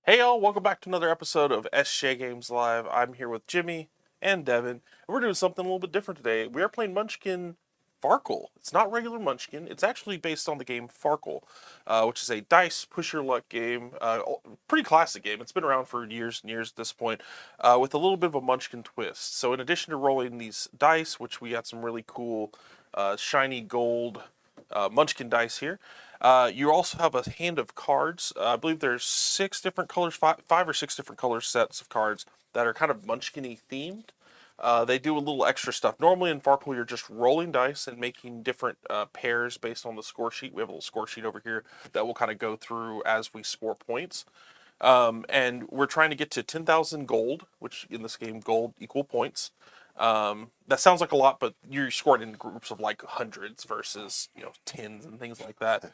Hey y'all, welcome back to another episode of SJGames Live. I'm here with Jimmy and Devin, and we're doing something a little bit different today. We are playing Munchkin Farkle. It's not regular Munchkin, it's actually based on the game Farkle, which is a dice push your luck game. Pretty classic game. It's been around for years and years at this point, with a little bit of a Munchkin twist. So in addition to rolling these dice, which we got some really cool shiny gold Munchkin dice here. You also have a hand of cards. I believe there's six different colors, five or six different color sets of cards that are kind of Munchkin-y themed. They do a little extra stuff. Normally in Farkle, you're just rolling dice and making different pairs based on the score sheet. We have a little score sheet over here that we'll kind of go through as we score points. And we're trying to get to 10,000 gold, which in this game, gold equal points. That sounds like a lot, but you're scoring in groups of like hundreds versus tens and things like that.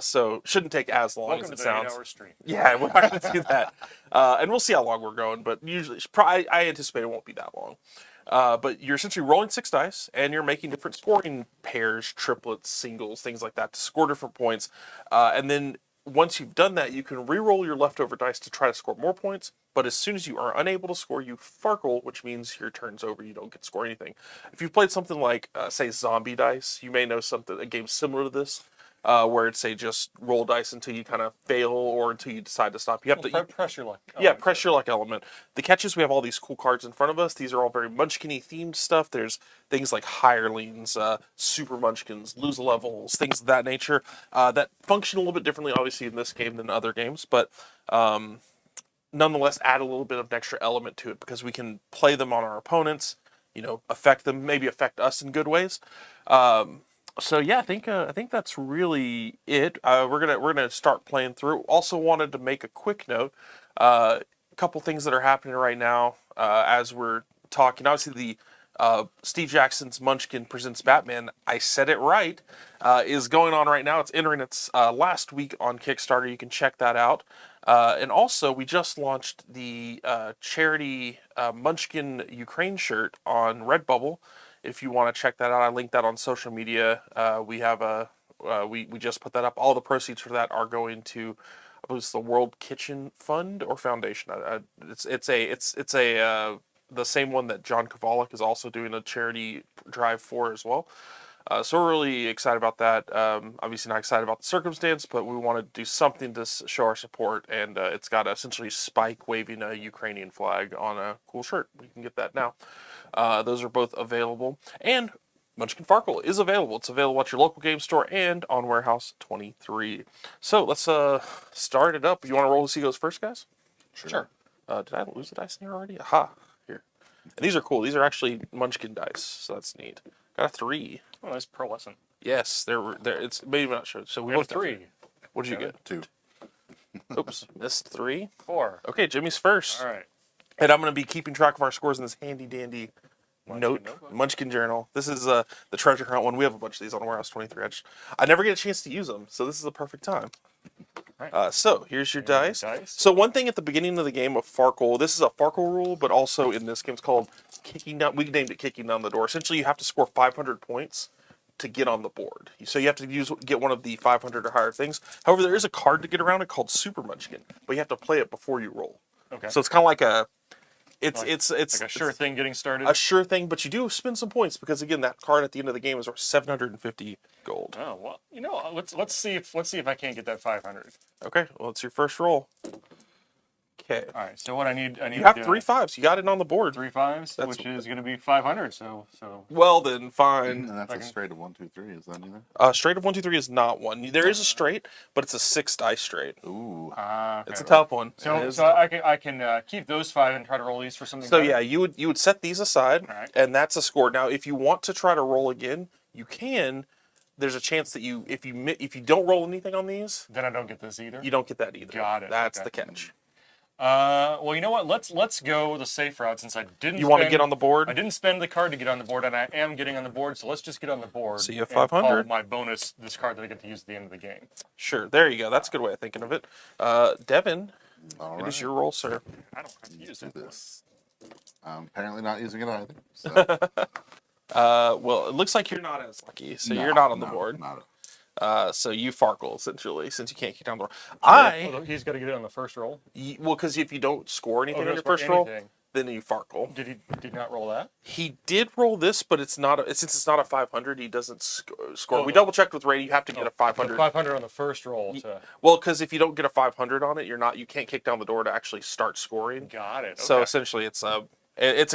So shouldn't take as long as it sounds. 8-hour stream. Yeah, we're not going to do that, and we'll see how long we're going. But usually, I anticipate it won't be that long. But you're essentially rolling six dice, and you're making different scoring pairs, triplets, singles, things like that to score different points. And then once you've done that, you can re-roll your leftover dice to try to score more points. But as soon as you are unable to score, you farkle, which means your turn's over. You don't get to score anything. If you've played something like, say, Zombie Dice, you may know a game similar to this, where it's just roll dice until you kind of fail or until you decide to stop. You have to press your luck. Yeah, press your luck element. The catch is we have all these cool cards in front of us. These are all very Munchkin-y themed stuff. There's things like hirelings, super Munchkins, lose levels, things of that nature that function a little bit differently, obviously, in this game than other games, but nonetheless add a little bit of an extra element to it because we can play them on our opponents, affect them, maybe affect us in good ways. So yeah, I think that's really it. We're gonna start playing through. Also wanted to make a quick note. A couple things that are happening right now as we're talking. Obviously, the Steve Jackson's Munchkin Presents Batman. I said it right. Is going on right now. It's entering its last week on Kickstarter. You can check that out. And also, we just launched the charity Munchkin Ukraine shirt on Redbubble. If you want to check that out, I linked that on social media. We have we just put that up. All the proceeds for that are going to, I believe it's the World Kitchen Fund or Foundation. It's the same one that John Kovalik is also doing a charity drive for as well. So we're really excited about that. Obviously not excited about the circumstance, but we want to do something to show our support. And it's got essentially Spike waving a Ukrainian flag on a cool shirt. You can get that now. Those are both available. And Munchkin Farkle is available. It's available at your local game store and on Warehouse 23. So let's start it up. You want to roll the Seagulls first, guys? Sure. Did I lose the dice in here already? Aha. Here. And these are cool. These are actually Munchkin dice, so that's neat. Got a 3. Oh, that's pearlescent. Yes, they're it's maybe not sure. So we have both got 3. What did you get? 2. Oops, missed 3. 4. Okay, Jimmy's first. All right. And I'm going to be keeping track of our scores in this handy dandy Munchkin journal. This is the treasure hunt one. We have a bunch of these on Warehouse 23. I never get a chance to use them, so this is the perfect time. Right. So here's your dice. So one thing at the beginning of the game of Farkle, this is a Farkle rule, but also in this game it's called kicking down. We named it kicking down the door. Essentially, you have to score 500 points to get on the board. So you have to get one of the 500 or higher things. However, there is a card to get around it called Super Munchkin, but you have to play it before you roll. Okay. So it's kind of like a it's like a sure thing getting started. A sure thing, but you do spend some points because again, that card at the end of the game is worth 750 gold. Oh well, let's see if I can't get that 500. Okay, well it's your first roll. Okay. All right. So what I need You have 3 5s. You got it on the board. 3 5s, which is going to be 500. So. Well then, fine. And that's a straight of 1, 2, 3. Is that either? Straight of 1, 2, 3 is not one. There is a straight, but it's a 6 die straight. Ooh. Okay. It's a tough one. So I can keep those 5 and try to roll these for something. So better? yeah, you would set these aside, All right. and that's a score. Now, if you want to try to roll again, you can. There's a chance that if you don't roll anything on these, Then I don't get this either. you don't get that either. Got it. That's Okay. the catch. Well, you know what? Let's go the safe route since I didn't. You want to get on the board? I didn't spend the card to get on the board, and I am getting on the board. So let's just get on the board. So you have and 500. call my bonus this card that I get to use at the end of the game. Sure. There you go. That's a good way of thinking of it. Devin, All it right. is your roll, sir. I don't have to use Let's do that. this. I'm apparently not using it either. So. Well, it looks like you're not as lucky, so No, you're not on the no, board. Not So you Farkle essentially, since you can't kick down the door. Although he's got to get it on the first roll. Well, because if you don't score anything on your doesn't first score roll, anything. then you Farkle. Did he not roll that? He did roll this, but it's not. Since it's not a 500, he doesn't score. Oh, We double checked with Ray. You have to get a The 500. 500 on the first roll. Well, because if you don't get a 500 on it, you can't kick down the door to actually start scoring. Got it. Okay. So essentially, it's a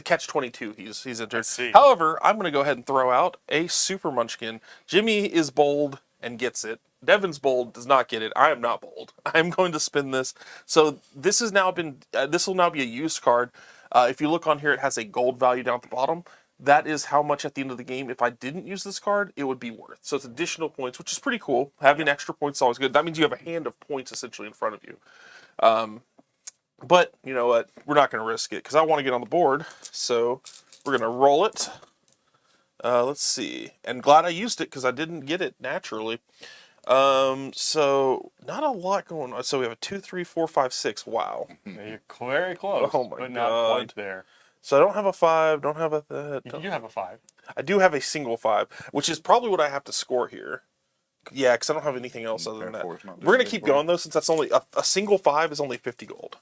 catch-22. He's entered. I see. However, I'm going to go ahead and throw out a Super Munchkin. Jimmy is bold and gets it. Devin's bold, does not get it. I am not bold. I'm going to spin this. So this has now been. This will now be a used card. If you look on here, it has a gold value down at the bottom. That is how much at the end of the game, if I didn't use this card, it would be worth. So it's additional points, which is pretty cool. Having extra points is always good. That means you have a hand of points essentially in front of you. But you know what? We're not going to risk it because I want to get on the board. So we're going to roll it. Let's see. And glad I used it because I didn't get it naturally. So not a lot going on. So we have a 2, 3, 4, 5, 6. Wow. You're very close, Oh my but not God. quite there. So I don't have a 5. Don't have a. You do have a 5. I do have a single 5, which is probably what I have to score here. Yeah, because I don't have anything else other than that. Therefore, it's not We're gonna doing keep good for going though, since that's only a single 5 is only 50 gold.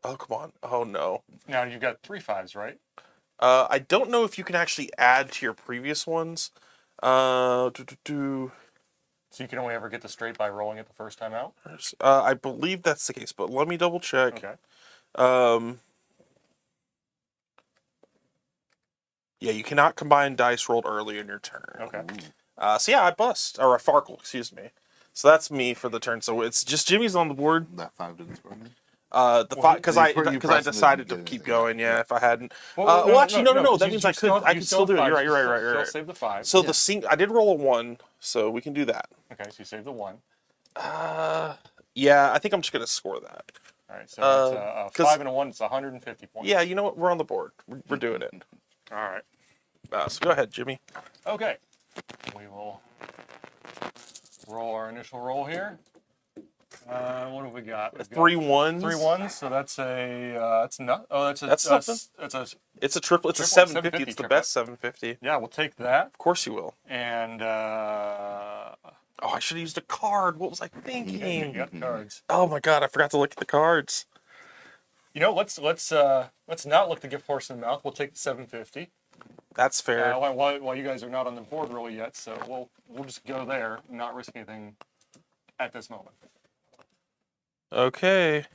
Oh come on! Oh no! Now you've got 3 5s, right? I don't know if you can actually add to your previous ones. So you can only ever get the straight by rolling it the first time out? I believe that's the case, but let me double check. Okay. Yeah, you cannot combine dice rolled early in your turn. Okay. So yeah, I bust or I Farkle, excuse me. So that's me for the turn. So it's just Jimmy's on the board. That 5 didn't score me. Because I pressed it, decided to didn't keep get it. going. Yeah, if I hadn't. Well, Actually, no. because That you- means you I could you still do it. have You're right. Still save the 5. So the I did roll a 1, so we can do that. Okay, so you save the 1. Yeah, I think I'm just gonna score that. All right, so that's a 5 and a 1. It's 150 points. Yeah, you know what? We're on the board. We're doing it. All right. So go ahead, Jimmy. Okay. We will roll our initial roll here. What have we got? We've got 3 1s. 3 1s. So that's a that's not. Oh, That's something. That's a. It's a triple. It's a Triple, 750. It's the triple. best 750. Yeah, we'll take that. Of course you will. And Oh, I should have used a card. What was I you thinking? got cards. Oh my god, I forgot to look at the cards. You know, let's not look the gift horse in the mouth. We'll take the 750. That's fair. While you guys are not on the board really yet, so we'll just go there, and not risk anything at this moment. Okay.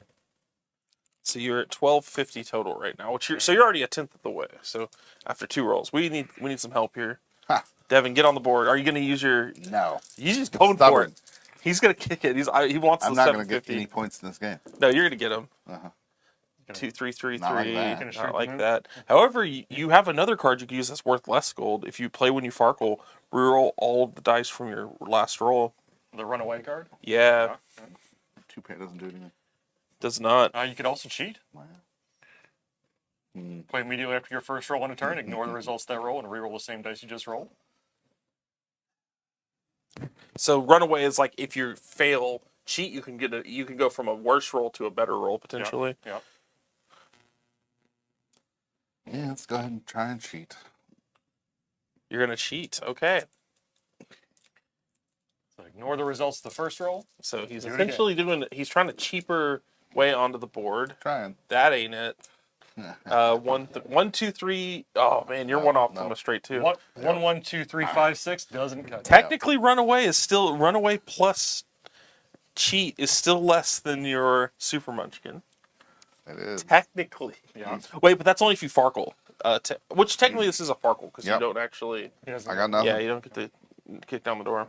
So you're at 1250 total right now, so you're already a tenth of the way. So after 2 rolls, we need some help here. Ha. Devin, get on the board. Are you going to use your? No. He's just going for Stubborn. it. He's going to kick it. He wants I'm the not going to get 750. any points in this game. No, you're going to get him. Uh-huh. 2, 3, 3, Not like 3. that. Gonna shoot Not like him. that. However, you have another card you can use that's worth less gold. If you play when you Farkle, reroll all of the dice from your last roll. The runaway card. Yeah, 2-pair doesn't do anything. does not. You could also cheat. Wow. Play immediately after your first roll on a turn. Ignore the results of that roll and reroll the same dice you just rolled. So runaway is like if you fail cheat, you can go from a worse roll to a better roll potentially. Yep. Yeah, let's go ahead and try and cheat. You're gonna cheat, okay? So ignore the results of the first roll. So he's Do it essentially he's trying to cheaper way onto the board. Trying. That ain't it. 1, 2, 3. Oh man, you're one off no. from a straight 2. 1, 1, 2, 3, 5, 6 doesn't cut. Technically, runaway plus cheat is still less than your Super Munchkin. It is. Technically. Yeah. Wait, but that's only if you Farkle. Which technically this is a Farkle because you Yep. don't actually. He doesn't- I got nothing. Yeah, you don't get to kick down the door.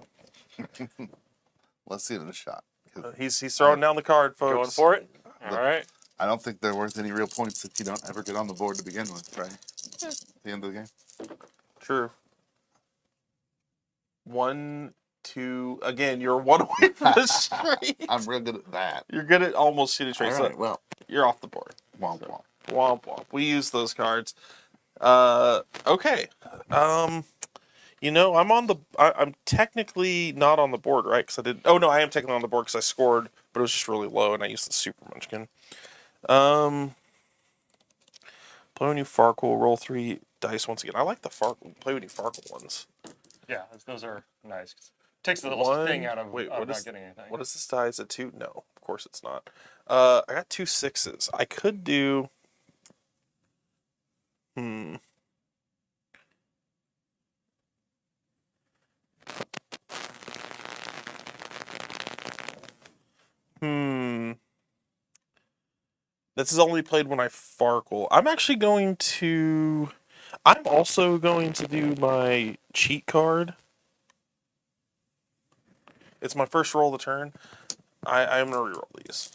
Let's see it in a shot. 'Cause He's throwing down the card, folks. Going for it. All right. I don't think they're worth any real points if you don't ever get on the board to begin with, right? At the end of the game. True. 1, 2. Again, you're 1 away from the straight. I'm real good at that. You're good at almost shooting straight. All So right, well, you're off the board. womp womp. Womp womp. We use those cards. Okay. I'm technically not on the board, right? Because I did. Oh no, I am technically on the board because I scored, but it was just really low, and I used the Super Munchkin. Play when you Farkle, roll 3 dice once again. I like the Farkle. Play when you Farkle ones. Yeah, those are nice. takes the little sting out of, Wait, out of what not is getting anything. what is this die? Is it 2? No, of course it's not. I got 2 6s. I could do. Hmm. Hmm. This is only played when I Farkle. I'm also going to do my cheat card. It's my first roll of the turn. I'm gonna reroll these.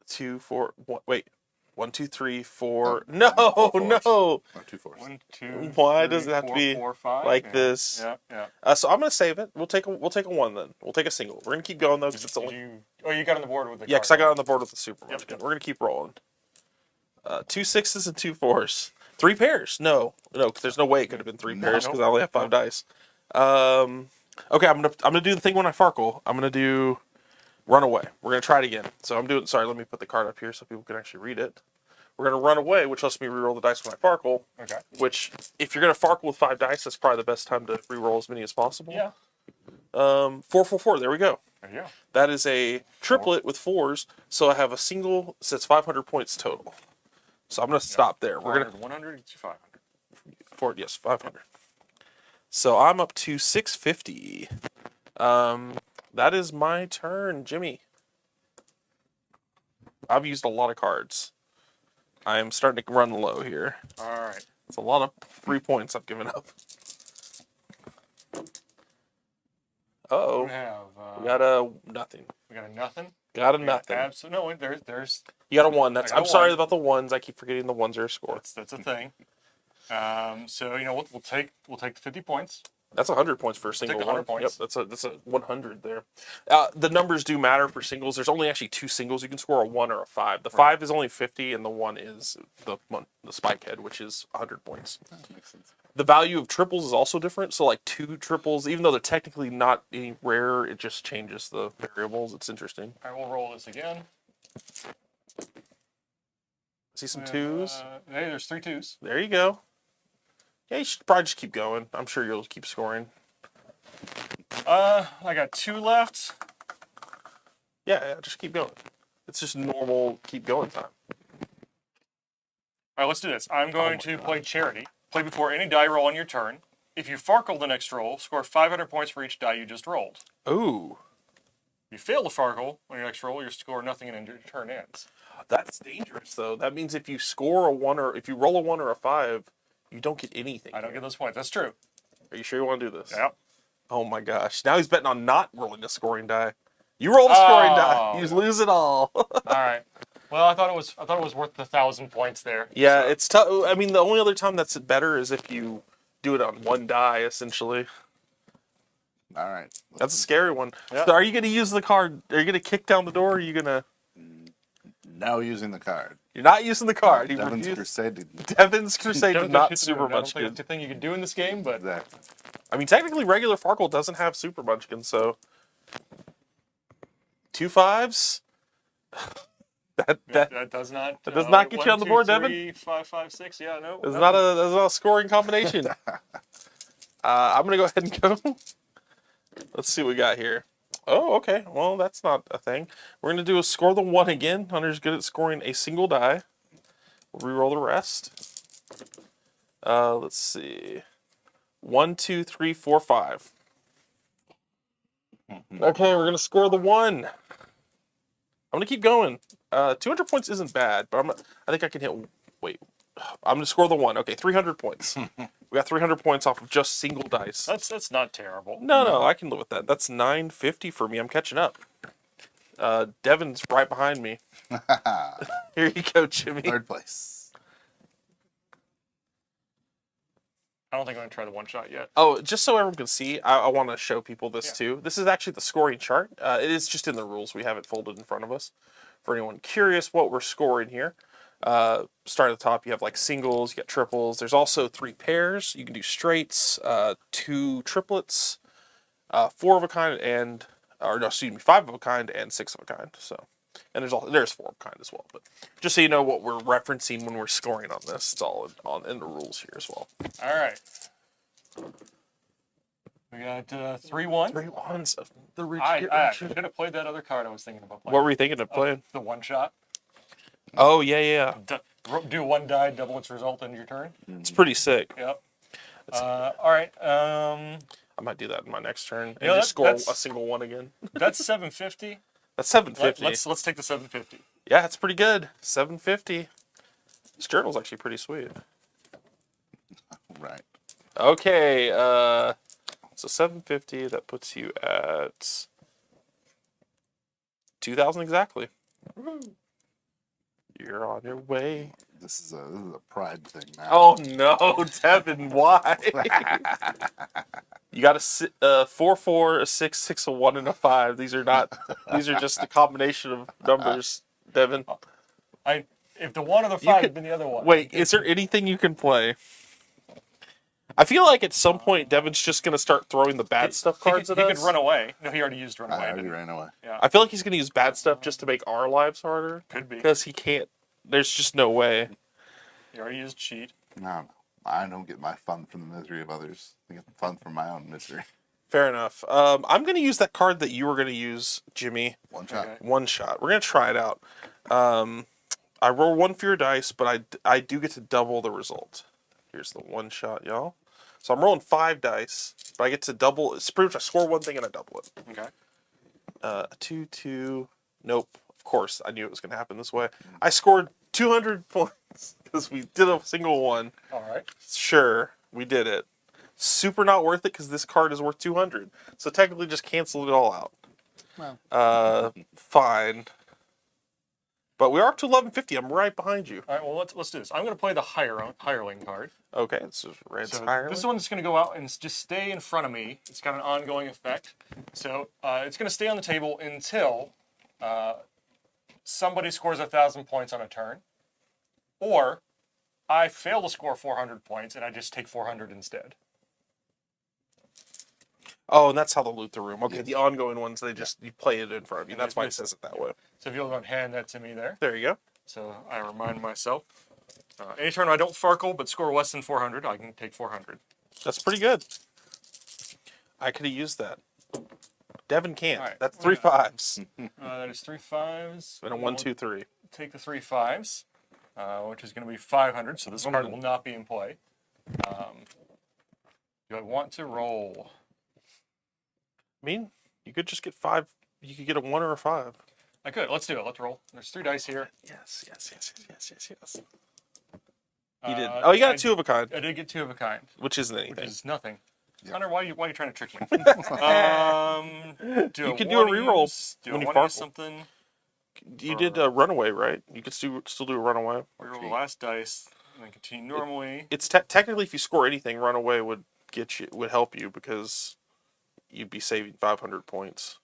2, 4, one, wait. 1, 2, 3, 4. No, four fours. no. Oh, 2 4s. 1, 2, Why 3, does it have to 4, be 4, 5. like yeah. this? Yeah. So I'm gonna save it. We'll take a 1 then. We'll take a single. We're gonna keep going though because it's only. You got on the board with the Yeah, card. because I got on the board with the super Yep. Munchkin. We're gonna keep rolling. 2 6s and 2 4s. 3 pairs. No, because there's no way it could have been 3 pairs because I only have 5 dice. Okay, I'm gonna do the thing when I Farkle. I'm gonna do run away. We're gonna try it again. So I'm doing. Sorry, let me put the card up here so people can actually read it. We're gonna run away, which lets me reroll the dice when I Farkle. Okay. Which, if you're gonna Farkle with 5 dice, that's probably the best time to reroll as many as possible. Yeah. 4 4 4. There we go. There you go. That is a triplet with 4s, so I have a single. So it's 500 points total. So I'm gonna stop there. We're gonna 100 to 500. yes, 500. So I'm up to 650. That is my turn, Jimmy. I've used a lot of cards. I'm starting to run low here. All right. It's a lot of free points I've given up. Uh-oh. We have. We got a nothing. We got a nothing. Got a nothing. Absolutely. No, there's. You got a 1. That's. I got I'm a sorry 1. about the 1s. I keep forgetting the 1s are a score. That's a thing. So we'll take the 50 points. That's 100 points for a single 100 one. points. Yep, that's a 100 there. The numbers do matter for singles. There's only actually 2 singles you can score, a 1 or a 5. The 5 is only 50, and the 1 is the spike head, which is 100 points. That makes sense. The value of triples is also different. So like 2 triples, even though they're technically not any rare, it just changes the variables. It's interesting. I will roll this again. See some 2s. Hey, there's 3 2s. There you go. Yeah, you should probably just keep going. I'm sure you'll keep scoring. I got 2 left. Yeah, just keep going. It's just normal keep going time. All right, let's do this. I'm going to play Charity. Play before any die roll on your turn. If you Farkle the next roll, score 500 points for each die you just rolled. Ooh. If you fail to Farkle on your next roll, you score nothing and your turn ends. That's dangerous, though. That means if you score a 1 or if you roll a 1 or a 5, you don't get anything. I don't get those points. That's true. Are you sure you want to do this? Yep. Oh my gosh. Now he's betting on not rolling a scoring die. You roll the scoring die. You lose it all. All right. Well, I thought it was worth the 1,000 points there. Yeah, it's tough. I mean, the only other time that's better is if you do it on 1 die, essentially. All right. That's a scary one. Yeah. So are you going to use the card? Are you going to kick down the door? Or are you going to... Now using the card. You're not using the card. You Devin's refused- Crusade. Devon's Crusade did not Super I don't think Munchkin. it's a thing you can do in this game, but Exactly. I mean, technically, regular Farkle doesn't have Super Munchkin, so 2 5s. that does not. That does not get you on the board, Devin. 3, 5, 5, 6. Yeah, no. is no. not a scoring combination. I'm gonna go ahead and go. Let's see what we got here. Oh, okay. Well, that's not a thing. We're gonna do a score the 1 again. Hunter's good at scoring a single die. We'll reroll the rest. Let's see. 1, 2, 3, 4, 5. Okay, we're gonna score the 1. I'm gonna keep going. 200 points isn't bad, but I think I can hit. Wait, I'm gonna score the 1. Okay, 300 points. We got 300 points off of just single dice. That's not terrible. No, I can live with that. That's 950 for me. I'm catching up. Devin's right behind me. Here you go, Jimmy. 3rd place. I don't think I'm gonna try the 1 shot yet. Oh, just so everyone can see, I want to show people this Yeah. too. This is actually the scoring chart. It is just in the rules. We have it folded in front of us. For anyone curious what we're scoring here, start at the top, you have like singles, you got triples. There's also 3 pairs. You can do straights, 2 triplets, 4 of a kind, and, or no, excuse me, 5 of a kind and 6 of a kind. So, and there's 4 of a kind as well. But just so you know what we're referencing when we're scoring on this, it's all in the rules here as well. All right. We got 3-1. 3 ones. The rich I get actually richer. should have played that other card I was thinking about playing. What were you thinking of playing? The one shot. Oh, yeah. Do one die, double its result in your turn. It's pretty sick. Yep. All right. I might do that in my next turn and Yeah, just score that's- a single one again. That's 750. That's 750. Let's take the 750. Yeah, it's pretty good. 750. This journal's actually pretty sweet. Right. Okay, so 750, that puts you at 2,000 exactly. You're on your way. This is a pride thing now. Oh no, Devin, why? You got a 4, 4, a 6, 6, a 1, and a 5. These are just a combination of numbers, Devin. If the one or the You 5 could- then the other one. Wait, is there anything you can play? I feel like at some point Devin's just gonna start throwing the bad stuff cards he at us. could run away. No, he already used run I away. already didn't he? ran away. Yeah, I feel like he's gonna use bad stuff just to make our lives harder. could be. Because he can't. There's just no way. He already used cheat. No. I don't get my fun from the misery of others. I get fun from my own misery. Fair enough. I'm gonna use that card that you were gonna use, Jimmy. One shot. Okay. One shot. We're gonna try it out. I roll 1 for your dice, but I do get to double the result. Here's the one shot, y'all. So I'm rolling 5 dice, but I get to double. It's pretty much I score one thing and I double it. Okay. 2, 2. Nope. Of course, I knew it was gonna happen this way. I scored 200 points because we did a single one. All right. Sure, we did it. Super not worth it because this card is worth 200. So technically, just cancel it all out. Well. Fine. But we are up to 1150. I'm right behind you. All right. Well, let's do this. I'm going to play the hireling card. Okay, so red's So higher. this one's going to go out and just stay in front of me. It's got an ongoing effect. So it's going to stay on the table until somebody scores 1,000 points on a turn, or I fail to score 400 points and I just take 400 instead. Oh, and that's how they loot the room. Okay, the ongoing ones, you play it in front of you. That's why it says it that way. So if you'll go and hand that to me there. There you go. So I remind myself. Any turn I don't Farkle but score less than 400, I can take 400. That's pretty good. I could have used that. Devin can't. All right, That's we're 3 5s. That is 3 5s. And a 1, 2, 3. Take the 3 5s, which is going to be 500. So this card will not be in play. Do I want to roll? I mean, you could just get 5. You could get a 1 or a 5. I could. Let's do it. Let's roll. There's 3 dice here. Yes. You did. Oh, you got a 2 of a kind, I did get 2 of a kind, which isn't which anything. is nothing. Yeah. Connor, why are you trying to trick me? You could do a reroll Do when I you want to use Farkle. something? You did a runaway, right? You could still do a runaway. Reroll the last dice and then continue normally. It's technically, if you score anything, runaway would help you because you'd be saving 500 points.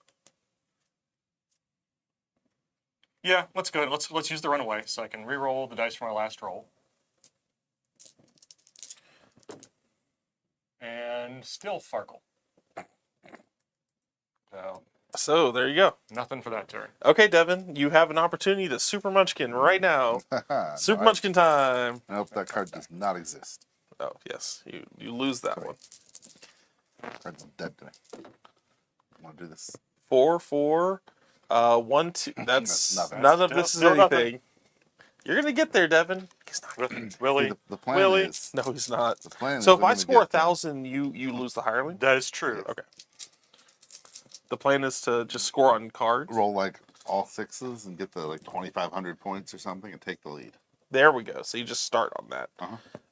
Yeah, let's go. Let's use the runaway so I can reroll the dice from my last roll. And still Farkle. So there you go. Nothing for that turn. Okay, Devin, you have an opportunity to Super Munchkin right now. Super No, Munchkin time. Nope, that card does not exist. Oh yes, you lose that one. Card's dead to me. I want to do this. 4, 4, 1, 2. That's nothing. none of this is Still nothing. anything. You're gonna get there, Devin. He's not. Willie. See, the plan Willie. is. No, he's not. The plan So is if I'm I gonna score get them. 1,000, you lose the hireling. That is true. Okay. The plan is to just score on cards. Roll like all 6s and get the like 2,500 points or something and take the lead. There we go. So you just start on that.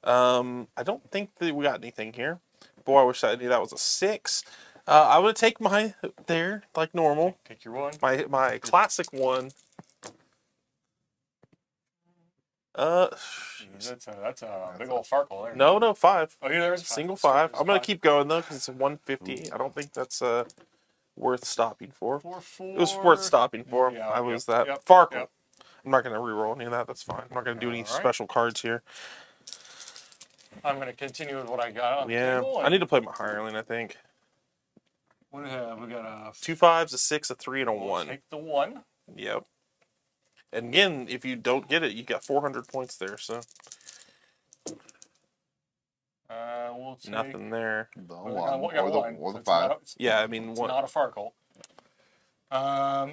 I don't think that we got anything here. Boy, I wish I knew that was a 6. I would take my there like normal. Take your 1. My classic one. That's a big old Farkle there. No, 5. Oh, yeah, there's a 5. Single Sorry, 5. there's I'm gonna 5. keep going though because it's a 150. I don't think that's worth stopping for. 4, 4. It was worth stopping for. Yeah, I yep, lose that. yep, Farkle. yep. I'm not gonna re-roll any of that. That's fine. I'm not gonna do any Alright. special cards here. I'm going to continue with what I got on the Yeah, table. I need to play my hireling. I think What do we have? We got a 2 5s, a 6, a 3, and a We'll 1. Take the 1. Yep. And again, if you don't get it, you got 400 points there. So All We'll take Nothing there. The we one got or one. the It's 5. not- it's- Yeah, I mean, It's what? not a Farkle.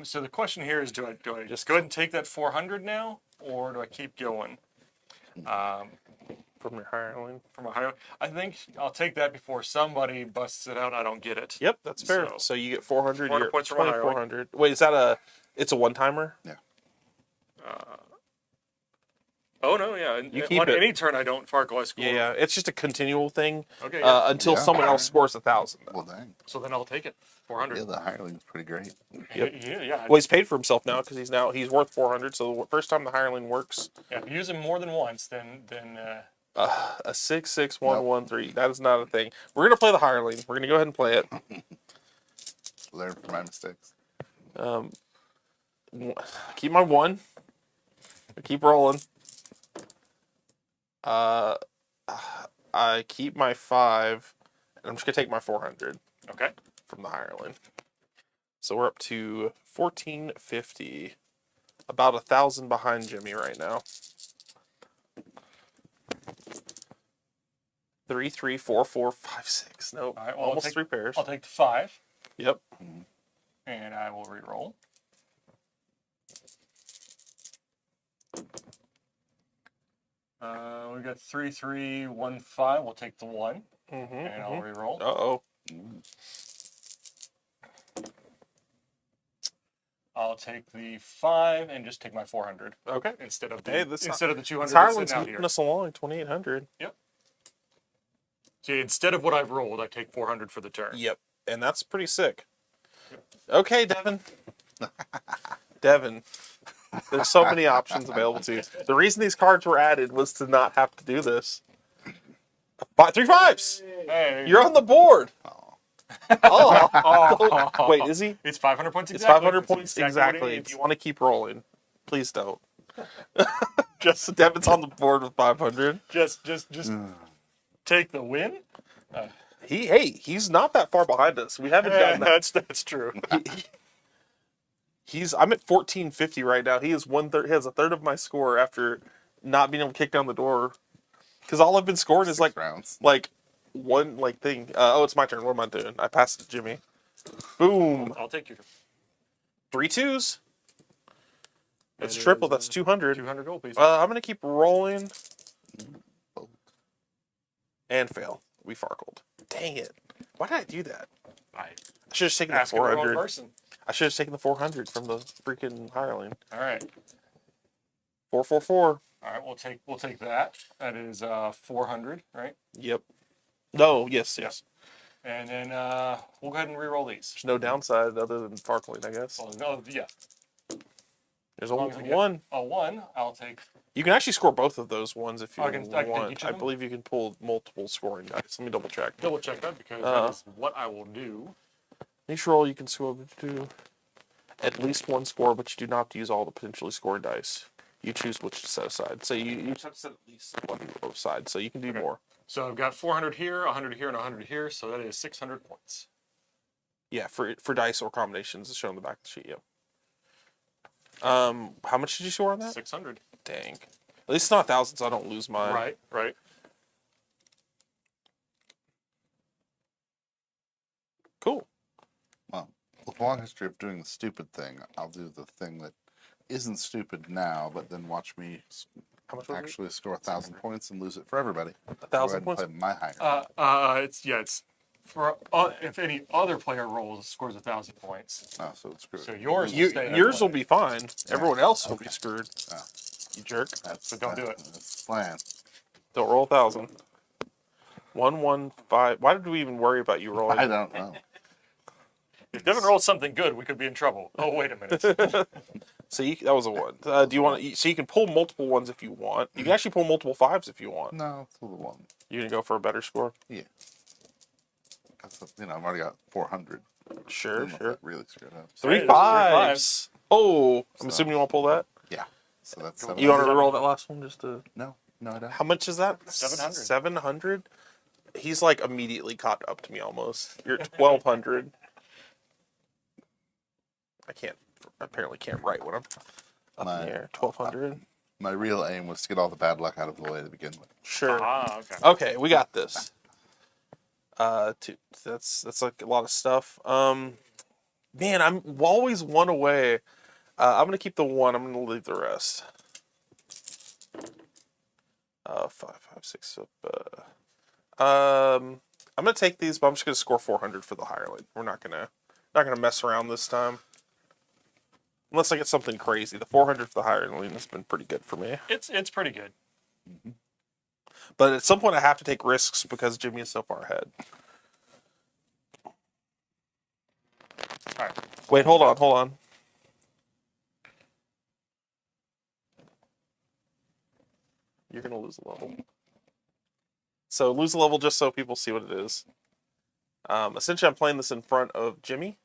So the question here is, do I just go ahead and take that 400 now, or do I keep going? From your hireling. From a higher, I think I'll take that before somebody busts it out and I don't get it. Yep, that's fair. So- So you get 400. 400 You're points from a hireling. 2,400. Wait, is that a? It's a one-timer. Yeah. Oh no, yeah. You keep on it. any turn I don't Farkle, I score. Yeah, it's just a continual thing. Okay. Yeah. Until Yeah. someone else scores 1,000. Well, dang. So then I'll take it. 400. Yeah, the hireling's pretty great. Yep. Yeah. Well, he's paid for himself now because he's worth 400. So the first time the hireling works, Yeah. If you use him more than once, then a 66113. That is not a thing. We're gonna play the hireling. We're gonna go ahead and play it. Learn from my mistakes. Keep my 1. Keep rolling. I keep my 5, and I'm just gonna take my 400 okay. from the hireling. So we're up to 1450. About 1,000 behind Jimmy right now. 3, 3, 4, 4, 5, 6. Nope. All right, well, Almost 3 pairs. I'll take the 5, Yep. and I will re-roll. We got 3, 3, 1, 5. We'll take the 1, and I'll re-roll. Uh-oh. I'll take the 5 and just take my 400 Okay. instead of the Hey, this instead of the 200 This that's hireland's sitting out moving here. us along, 2,800. See, instead of what I've rolled, I take 400 for the turn. Yep. And that's pretty sick. Okay, Devin. Devin. There's so many options available to you. The reason these cards were added was to not have to do this. 3 5s! Hey, You're on the board! Oh. oh, Wait, is he? It's 500 points It's exactly. 500 That's points what exactly. he If needs. you want to keep rolling, please don't. Just Devin's on the board with 500. Just take the win. He's not that far behind us. We haven't done that. That's true. I'm at 1450 right now. He is 1/3. He has a third of my score after not being able to kick down the door. Because all I've been scoring is 6 like rounds. one thing. It's my turn. What am I doing? I passed it to Jimmy. Boom. I'll take your 3 2s. It's It triple. is, That's 200. 200 gold pieces. I'm gonna keep rolling. And fail. We farkled. Dang it. Why did I do that? I I should have taken the ask the wrong 400. person. I should have taken the 400 from the freaking hireling. All right. 444. All right. We'll take that. That is 400, right? Yep. No. Yes. And then we'll go ahead and re-roll these. There's no downside other than farkling, I guess. Well, no, yeah. There's long only as I get one. A 1. I'll take. You can actually score both of those ones if you I can take want. each of I them? believe you can pull multiple scoring dice. Let me double check. Double check that because that is what I will do. Each roll you can score to at least one score, but you do not have to use all the potentially scored dice. You choose which to set aside. So you have to set at least one aside, so you can do more. So I've got 400 here, 100 here, and 100 here. So that is 600 points. Yeah, for dice or combinations, it's shown on the back of the sheet. Yep. How much did you score on that? 600. Dang. At least it's not 1,000, so I don't lose mine. Right. Cool. Well, with a long history of doing the stupid thing, I'll do the thing that isn't stupid now, but then watch me How much was it? actually score 1,000 points and lose it for everybody. 1,000 points? Play my higher. It's for if any other player rolls scores 1,000 points. Oh, so it's screwed. So yours will stay. Yours will be fine. Everyone else will be Okay. screwed. Oh. You jerk. That's, So don't do it. That's the plan. Don't roll 1,000. 1, 1, 5. Why did we even worry about you rolling? I don't know. If Devin rolls something good, we could be in trouble. Oh, wait a minute. So that was a 1. Do you want to? So you can pull multiple ones if you want. You can actually pull multiple 5s if you want. No, it's a little one. You're gonna go for a better score. Yeah. I've already got 400. Sure, I don't know if sure. that really screwed up. 3 Hey, there's 3 5s. Oh, I'm So- assuming you want to pull that. Yeah. So that's You want to 700. roll that last one just to? No, I don't. How much is that? 700. 700. He's like immediately caught up to me almost. You're at 1,200. I apparently can't write when I'm up in the air. 1,200. My real aim was to get all the bad luck out of the way to begin with. Sure. Okay. Okay, we got this. Two. That's like a lot of stuff. Man, I'm always one away. I'm gonna keep the one. I'm gonna leave the rest. 5, 5, 6. I'm gonna take these, but I'm just gonna score 400 for the hireling. We're not gonna mess around this time, unless I get something crazy. The 400 for the hireling has been pretty good for me. It's pretty good. But at some point, I have to take risks because Jimmy is so far ahead. All right. Wait, hold on. You're gonna lose a level. So lose a level just so people see what it is. Essentially, I'm playing this in front of Jimmy.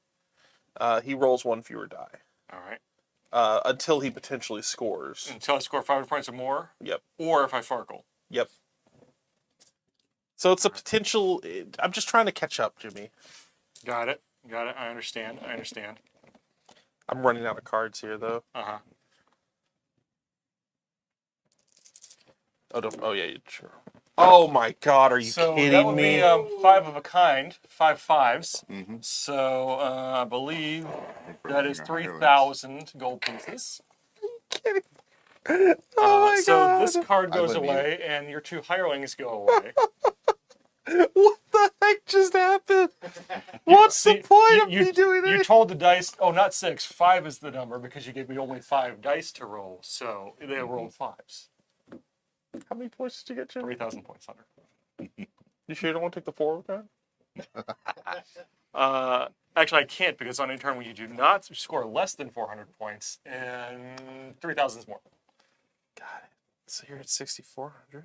He rolls one fewer die. All right. Until he potentially scores. Until I score 500 points or more. Yep. Or if I Farkle. Yep. So it's a potential. I'm just trying to catch up, Jimmy. Got it. I understand. I'm running out of cards here, though. Uh-huh. Oh yeah, sure. Oh my God, are you So kidding that would me? be 5 of a kind, 5 5s. Mm-hmm. So I believe that is Your hirelings. 3,000 gold pieces. Oh my So God. this card I goes wouldn't away, and your 2 hirelings go away. What the heck just happened? What's the point of me doing You it? told the dice, oh, not 6, 5 is the number because you gave me only 5 dice to roll. So they rolled 5s. How many points did you get, Jimmy? 3,000 points, Hunter. You sure you don't want to take the 4 of that? Actually, I can't because on any turn when you do not score less than 400 points, and 3,000 is more. Got it. So you're at 6,400.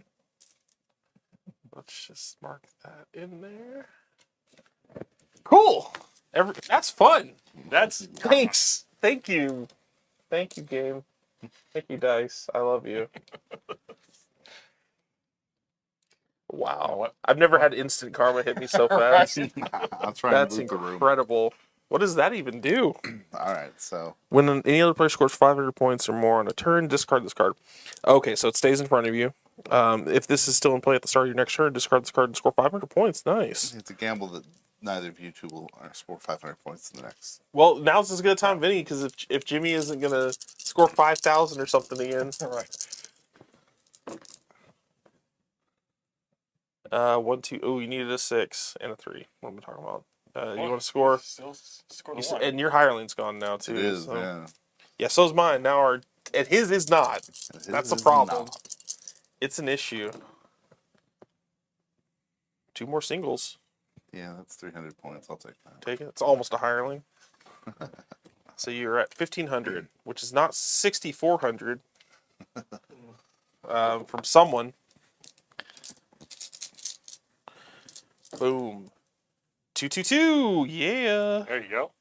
Let's just mark that in there. Cool. That's fun. That's Thanks. Thank you. Thank you, game. Thank you, Dice. I love you. Wow. You know what? I've never had instant karma hit me so fast. I'll try That's and loot the room. incredible. What does that even do? All right, so When any other player scores 500 points or more on a turn, discard this card. Okay, so it stays in front of you. If this is still in play at the start of your next turn, discard this card and score 500 points. Nice. it's a gamble that neither of you two will score 500 points in the next. Well, now's as good a time, Vinny, because if Jimmy isn't going to score 5,000 or something again. right. 1, 2. Oh, you needed a 6 and a 3. What am I talking about? You want to score? Still score the one. And your hireling's gone now, too. It is, so. yeah. Yeah, so's mine. Now and his is not. His That's the is problem. not. It's an issue. 2 more singles. Yeah, that's 300 points. I'll take that. Take it. It's almost a hireling. So you're at 1,500, which is not 6,400 from someone. Boom. 222. Yeah. There you go.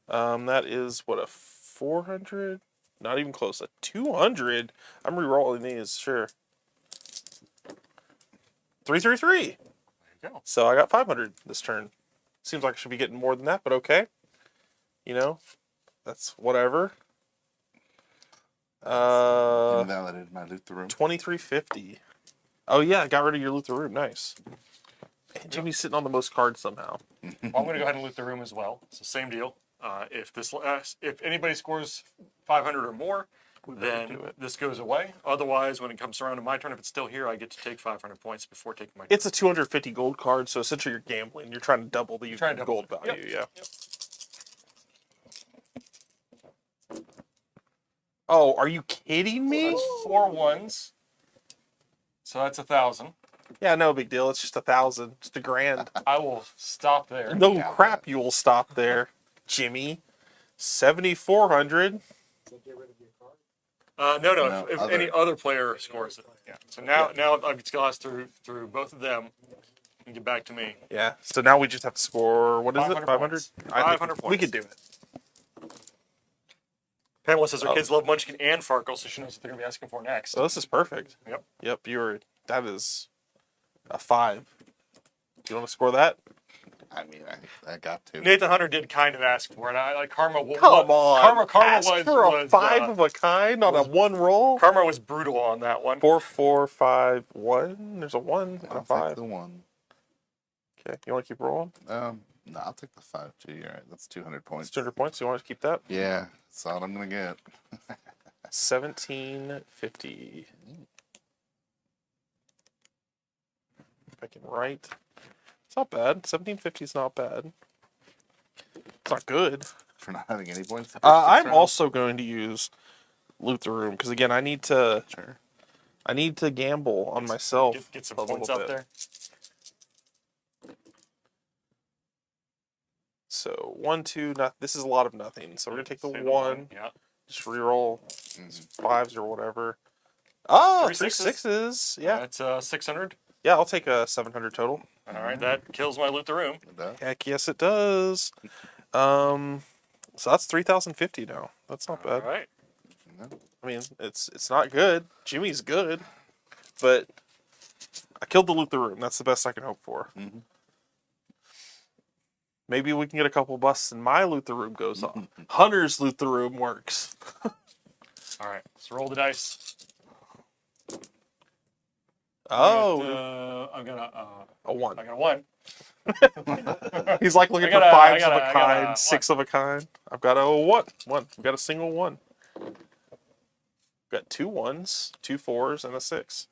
That is what, a 400? Not even close. A 200. I'm re-rolling these. Sure. 333. There you go. So I got 500 this turn. Seems like I should be getting more than that, but okay. You know, that's whatever. Invalidated my loot the room. 2350. Oh yeah, I got rid of your loot the room. Nice. And Jimmy's sitting on the most cards somehow. Well, I'm going to go ahead and loot the room as well. So same deal. If anybody scores 500 or more, then this goes away. Otherwise, when it comes around to my turn, if it's still here, I get to take 500 points before taking my turn. It's a 250 gold card, so essentially you're gambling. You're trying to double the gold value. Yep. Yeah. Yep. Oh, are you kidding So me? that's 4 ones. So that's 1,000. Yeah, no big deal. It's just 1,000. Just $1,000. I will stop there. No crap, you will stop there, Jimmy. 7,400. No. If any other player scores it. Yeah. So now I've glassed through both of them and get back to me. Yeah. So now we just have to score. What is it? 500. points. 500 points. We could do it. Pamela says her kids love Munchkin and Farkle, so she knows what they're going to be asking for next. So this is perfect. Yep. Yep. That is a 5. Do you want to score that? I mean, I got to. Nathan Hunter did kind of ask for it. I like Karma. Come on. Karma Ask was for a was, 5 of a kind on a 1 roll. Karma was brutal on that one. 4, 4, 5, 1. There's a 1 and a I'll 5. take the 1. Okay, you want to keep rolling? No, I'll take the 5 too. You're right. That's 200 points. It's 200 points. You want to keep that? Yeah, that's all I'm gonna get. 1750. If I can write. It's not bad. 1750 is not bad. It's not good. For not having any points. the first 6 I'm rounds? also going to use Loot the Room because again, I need to gamble on myself. Get some a little points out bit. there. So 1, 2. This is a lot of nothing. So we're gonna take the Say 1. Yeah. Just reroll Mhm. 5s or whatever. Oh, 3 3 sixes. 6s. Yeah, That's 600. yeah. I'll take a 700 total. All right, that kills my loot the room. It does. Heck yes, it does. So that's 3050 now. That's not All bad. right. No. I mean, it's not good. Jimmy's good, but I killed the Loot the Room. That's the best I can hope for. Mhm. Maybe we can get a couple busts and my Loot the Room goes off. Hunter's Loot the Room works. All right. Let's roll the dice. Oh, I got a 1. a 1. He's like looking I for got a- 5s I got of a- a I got a kind, 6 of a kind. I've got a 1. I've got a single 1. Got 2 1s, 2 4s, and a 6.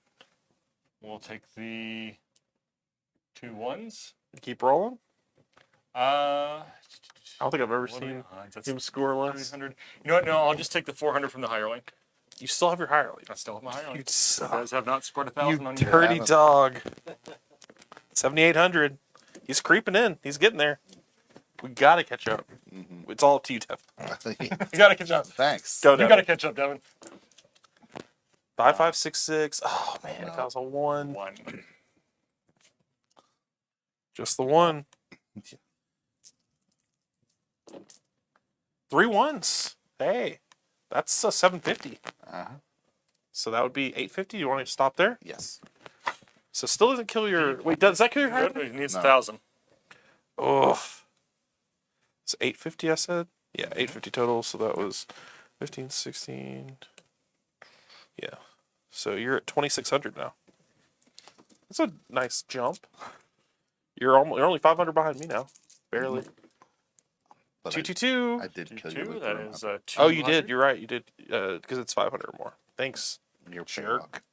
We'll take the 2 1s. Keep rolling. I I don't think I've ever seen him score less. 300. You know what? No, I'll just take the 400 from the hireling. You still have your hirely. I still have my hireling. You You suck. guys have not scored You 1,000 on you. dirty haven't. dog. 7,800. He's creeping in. He's getting there. We gotta catch up. It's all up to you, Dev. You gotta catch up. Thanks. Go, You Devin. gotta catch up, Devin. 5, 5, 6, 6. Oh man, if that was a 1, 1. just the 1. 3 1s. Hey, that's a 750. Uh-huh. So that would be 850. You want me to stop there? Yes. So still doesn't kill your. Wait, does that kill your Good. hirely? He needs No. 1,000. Oh. It's 850, I said? Yeah, 850 total. So that was 15, 16. Yeah. So you're at 2,600 now. That's a nice jump. You're only 500 behind me now. Barely. But 222. I did kill 2, you. that is 200. Oh, you did. You're right. You did. Because it's 500 or more. Thanks. You're Jerk.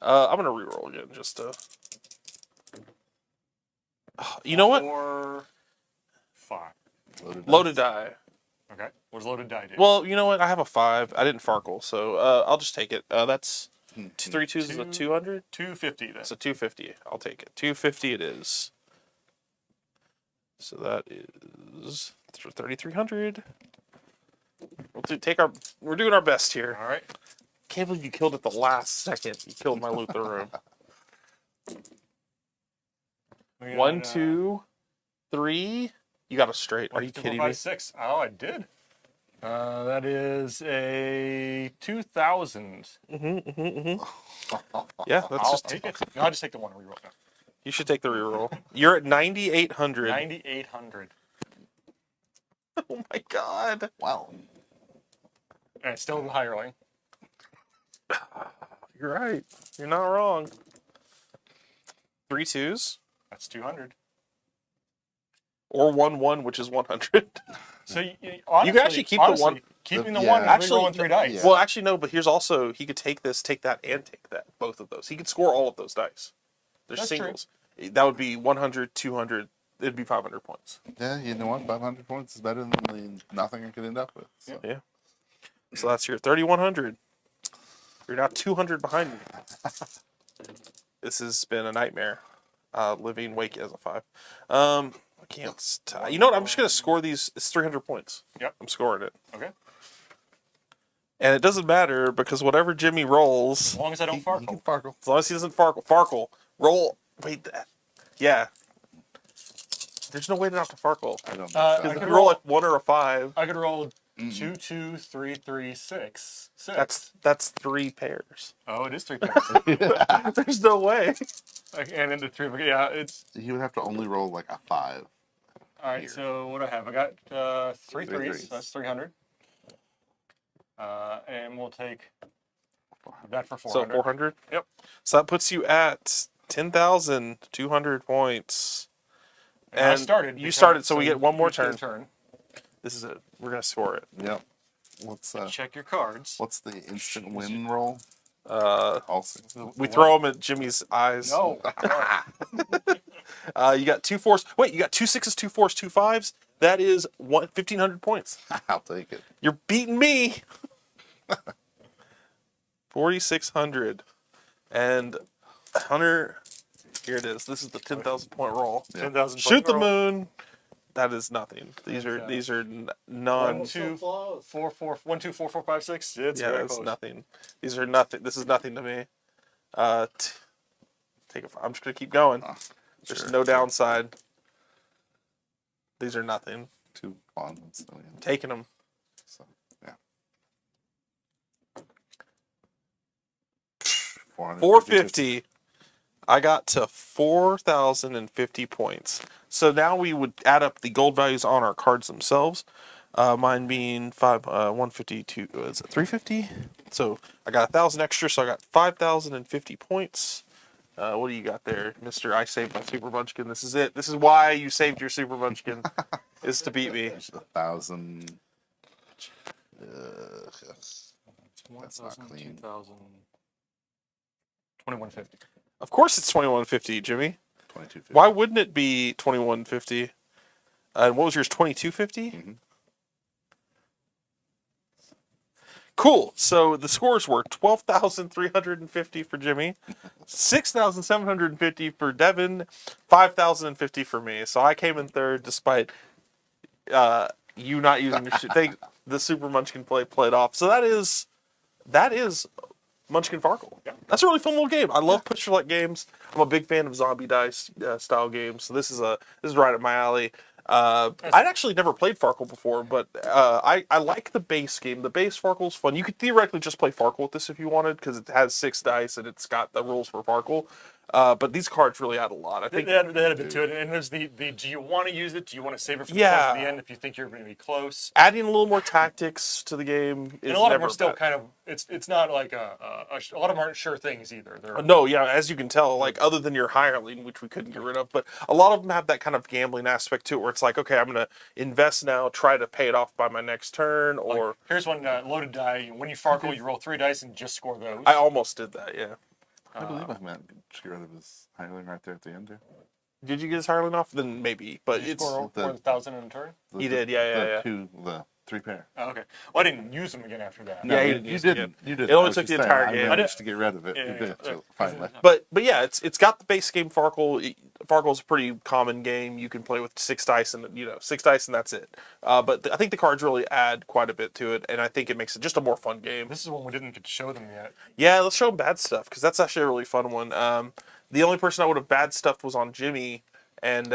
I'm going to reroll again just to. You know what? 4, 5. Loaded die. Okay. What does loaded die do? Well, you know what? I have a 5. I didn't Farkle, so I'll just take it. That's 3 2s is a 200. 250 then. It's a 250. I'll take it. 250 it is. So that is 3,300. We're doing our best here. All right. Can't believe you killed it the last second. You killed my Loot the Room. We got, 1, 2, 3. You got a straight. Are you 2, kidding 4, 5, me? 6. Oh, I did. That is a 2,000. Yeah, that's I'll just. take it. No, I'll just take the 1 reroll now. You should take the reroll. You're at 9,800. 9,800. Oh my god. Wow. And still in the hireling. You're right. You're not wrong. 3 2s That's 200. or 1 1, which is 100. So honestly, can actually keep the honestly, one- Keeping the Yeah. 1 and Actually, rolling 3 dice. Yeah. Well, actually, no, but here's also, he could take this, take that, and take that. Both of those. He could score all of those dice. They're That's true. singles. That would be 100, 200. It'd be 500 points. Yeah, you know what? 500 points is better than nothing I could end up with. So. Yeah. So that's your 3,100. You're now 200 behind me. This has been a nightmare. Living Wake as a 5. I can't. You know what? I'm just going to score these. It's 300 points. Yep. I'm scoring it. Okay. And it doesn't matter because whatever Jimmy rolls, As long as I don't You Farkle. can Farkle. as long as he doesn't Farkle, roll. Wait, that. Yeah. There's no way not to Farkle. I don't think I so. Because could if you roll roll- like 1 or a 5, I could roll 2, 2, 3, 3, 6. 6. that's 3 pairs. Oh, it is 3 pairs. There's no way. And into 3. Yeah, it's. He would have to only roll like a 5. All right, Here. so what do I have? I got three Three threes. threes. That's 300. And we'll take that for So 400. 400. Yep. So that puts you at 10,200 points. And I And started. you started, so we get one more each get a turn. turn. This is it. We're gonna score it. Yep. What's Check your cards. what's the instant win roll? Uh, Also, we throw them at Jimmy's eyes. No. You got 2 4s. Wait, you got 2 6s, 2 4s, 2 5s. That is 1,500 points. I'll take it. You're beating me. 4,600. And Hunter, here it is. This is the 10,000 point roll. 10,000. Shoot the moon. That is nothing. These are non. 1, 2, 4, 4, 1, 2, 4, 4, 5, 6. It's Yeah, very that's close. nothing. These are nothing. This is nothing to me. Take a. I'm just gonna keep going. There's Sure, no sure. downside. These are nothing. 2 bonds. So, yeah. Taking them. So, yeah. 450. I got to 4,050 points. So now we would add up the gold values on our cards themselves. Mine being 152. Is it 350? So I got 1,000 extra. So I got 5,050 points. What do you got there, Mister? I saved my Super Munchkin. This is it. This is why you saved your Super Munchkin, is to beat me. There's 1,000. That's not clean. 2,000. 2150. Of course, it's 2150, Jimmy. 2250. Why wouldn't it be 2150? And what was yours? 2250. Mhm. Cool. So the scores were 12,350 for Jimmy, 6,750 for Devin, 5,050 for me. So I came in third despite you not using your the Super Munchkin played off. So that is Munchkin Farkle. Yeah. That's a really fun little game. I love push select games. I'm a big fan of zombie dice style games. So this is right up my alley. I'd actually never played Farkle before, but I like the base game. The base Farkle's fun. You could theoretically just play Farkle with this if you wanted, because it has 6 dice and it's got the rules for Farkle. But these cards really add a lot. I think They had a bit to it, and there's the do you want to use it? Do you want to save it for the Yeah. close to the end if you think you're going to be close? adding a little more tactics to the game is And a lot of them never are still bad. kind of it's not like a lot of them aren't sure things either. They're No, yeah, as you can tell, like other than your hireling, which we couldn't get rid of, but a lot of them have that kind of gambling aspect to it, where it's like, okay, I'm gonna invest now, try to pay it off by my next turn, or here's one loaded die. When you Farkle, you roll 3 dice and just score those. I almost did that. Yeah, I believe I meant to get rid of his hireling right there at the end there. did you get his hireling off? Then maybe, but you it's score the- 1,000 in a turn. He did, yeah. The 3 pair. Oh, okay. Well, I didn't use them again after that. Yeah, he you, didn't you use it didn't. You didn't. It only I was took the just entire saying, game. I managed to get rid of it. Yeah, You yeah, did. yeah. So finally. But yeah, it's got the base game Farkle. Farkle's a pretty common game. You can play with 6 dice and 6 dice and that's it. But I think the cards really add quite a bit to it, and I think it makes it just a more fun game. This is one we didn't get to show them yet. Yeah, let's show them bad stuff, because that's actually a really fun one. The only person I would have bad stuffed was on Jimmy, and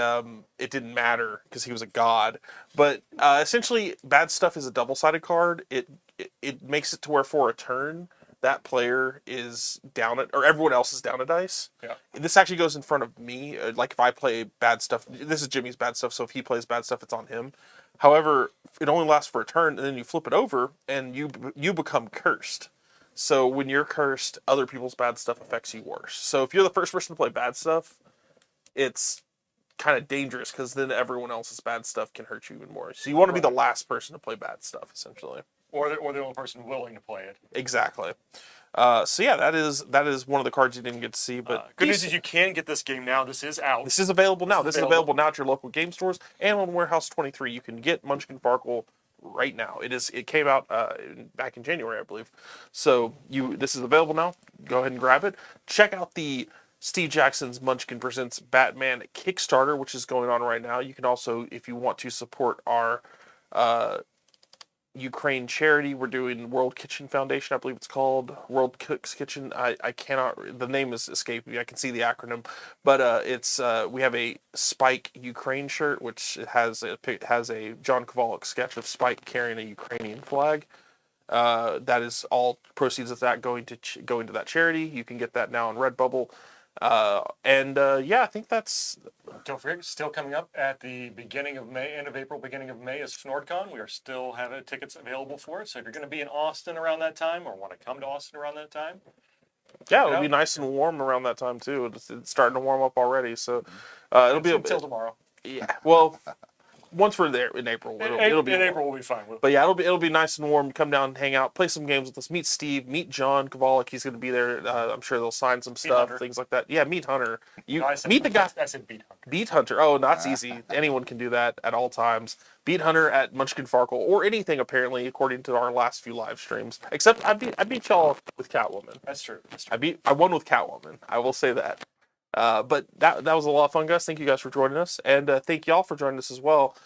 it didn't matter because he was a god. But essentially, bad stuff is a double-sided card. It makes it to where for a turn, that player is down at, or everyone else is down a dice. Yeah. This actually goes in front of me. Like if I play bad stuff, this is Jimmy's bad stuff, so if he plays bad stuff, it's on him. However, it only lasts for a turn, and then you flip it over, and you become cursed. So when you're cursed, other people's bad stuff affects you worse. So if you're the first person to play bad stuff, it's kind of dangerous, because then everyone else's bad stuff can hurt you even more. So you want to be the last person to play bad stuff, essentially. Or the only person willing to play it. Exactly. So yeah, that is one of the cards you didn't get to see. But Good news is you can get this game now. This is out. this is available now. This is available. available now at your local game stores and on Warehouse 23. You can get Munchkin Farkle right now. It came out back in January, I believe. So this is available now. Go ahead and grab it. Check out the Steve Jackson's Munchkin Presents Batman Kickstarter, which is going on right now. You can also, if you want to support our Ukraine charity, we're doing World Kitchen Foundation, I believe it's called, World Cooks Kitchen. I cannot, the name is escaping me. I can see the acronym, but it's we have a Spike Ukraine shirt, which has a John Kovalik sketch of Spike carrying a Ukrainian flag. That is all proceeds of that going to that charity. You can get that now on Redbubble. Yeah, I think that's Don't forget, still coming up at the beginning of May, end of April, beginning of May is FnordCon. We are still having tickets available for it. So if you're going to be in Austin around that time or want to come to Austin around that time, yeah, it it'll be out. nice and warm around that time too. It's starting to warm up already, so it'll be until tomorrow. yeah. Well, once we're there in April, it'll be In warm. April, we'll be fine. But yeah, it'll be nice and warm. Come down, hang out, play some games with us. Meet Steve, meet John Kovalik. He's going to be there. I'm sure they'll sign some stuff, Hunter. things like that. Yeah, meet Hunter. You No, I said, meet the guy. I said beat Hunter. Beat Hunter. Oh, that's easy. Anyone can do that at all times. Beat Hunter at Munchkin Farkle or anything apparently, according to our last few live streams. Except I beat y'all with Catwoman. That's true. That's true. I won with Catwoman. I will say that. But that was a lot of fun, guys. Thank you guys for joining us, and thank y'all for joining us as well.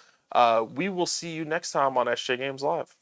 We will see you next time on SJGames Live.